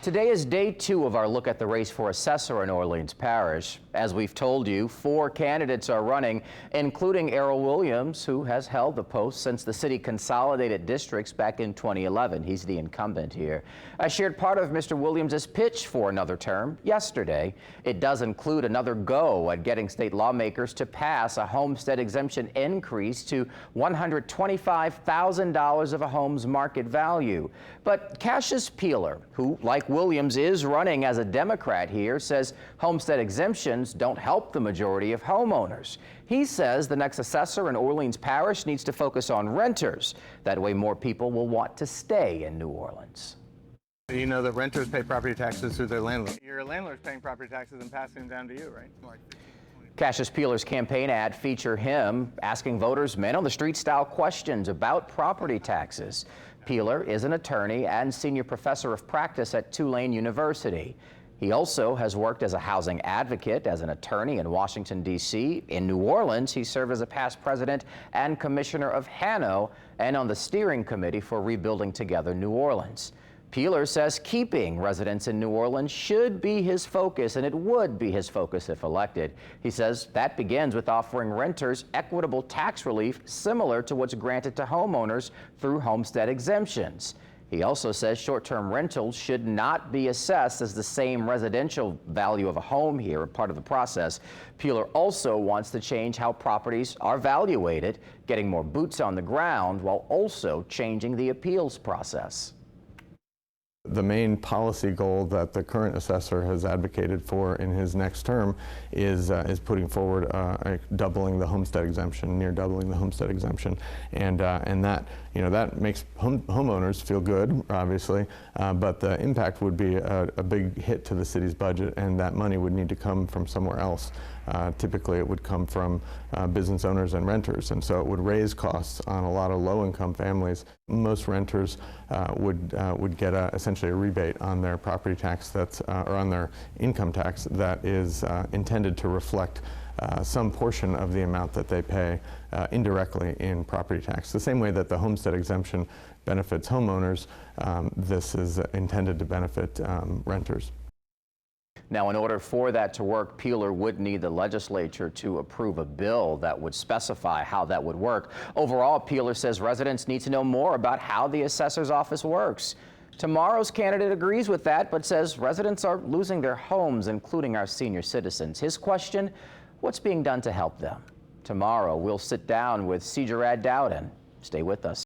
Today is day 2 of our look at the race for Assessor in Orleans Parish. As we've told you, 4 candidates are running, including Errol Williams, who has held the post since the city consolidated districts back in 2011. He's the incumbent here. I shared part of Mr. Williams' pitch for another term yesterday. It does include another go at getting state lawmakers to pass a homestead exemption increase to $125,000 of a home's market value. But Cassius Peeler, who, like Williams, is running as a Democrat here, says homestead exemptions don't help the majority of homeowners. He says the next assessor in Orleans Parish needs to focus on renters. That way more people will want to stay in New Orleans. You know that renters pay property taxes through their landlord. Your landlord's paying property taxes and passing them down to you, right? Cassius Peeler's campaign ad featured him asking voters man-on-the-street-style questions about property taxes. Peeler is an attorney and senior professor of practice at Tulane University. He also has worked as a housing advocate, as an attorney in Washington, D.C. In New Orleans, he served as a past president and commissioner of HANO and on the steering committee for Rebuilding Together New Orleans. Peeler says keeping residents in New Orleans should be his focus, and it would be his focus if elected. He says that begins with offering renters equitable tax relief similar to what's granted to homeowners through homestead exemptions. He also says short-term rentals should not be assessed as the same residential value of a home here, a part of the process. Peeler also wants to change how properties are valuated, getting more boots on the ground while also changing the appeals process. The main policy goal that the current assessor has advocated for in his next term is putting forward doubling the homestead exemption, near doubling the homestead exemption, and that that makes homeowners feel good, obviously, but the impact would be a big hit to the city's budget, and that money would need to come from somewhere else. Typically, it would come from business owners and renters, and so it would raise costs on a lot of low-income families. Most renters would get essentially a rebate on their property tax or on their income tax that is intended to reflect some portion of the amount that they pay indirectly in property tax. The same way that the homestead exemption benefits homeowners, this is intended to benefit renters. Now, in order for that to work, Peeler would need the legislature to approve a bill that would specify how that would work. Overall, Peeler says residents need to know more about how the assessor's office works. Tomorrow's candidate agrees with that, but says residents are losing their homes, including our senior citizens. His question, what's being done to help them? Tomorrow, we'll sit down with Cedar Ad Dowden. Stay with us.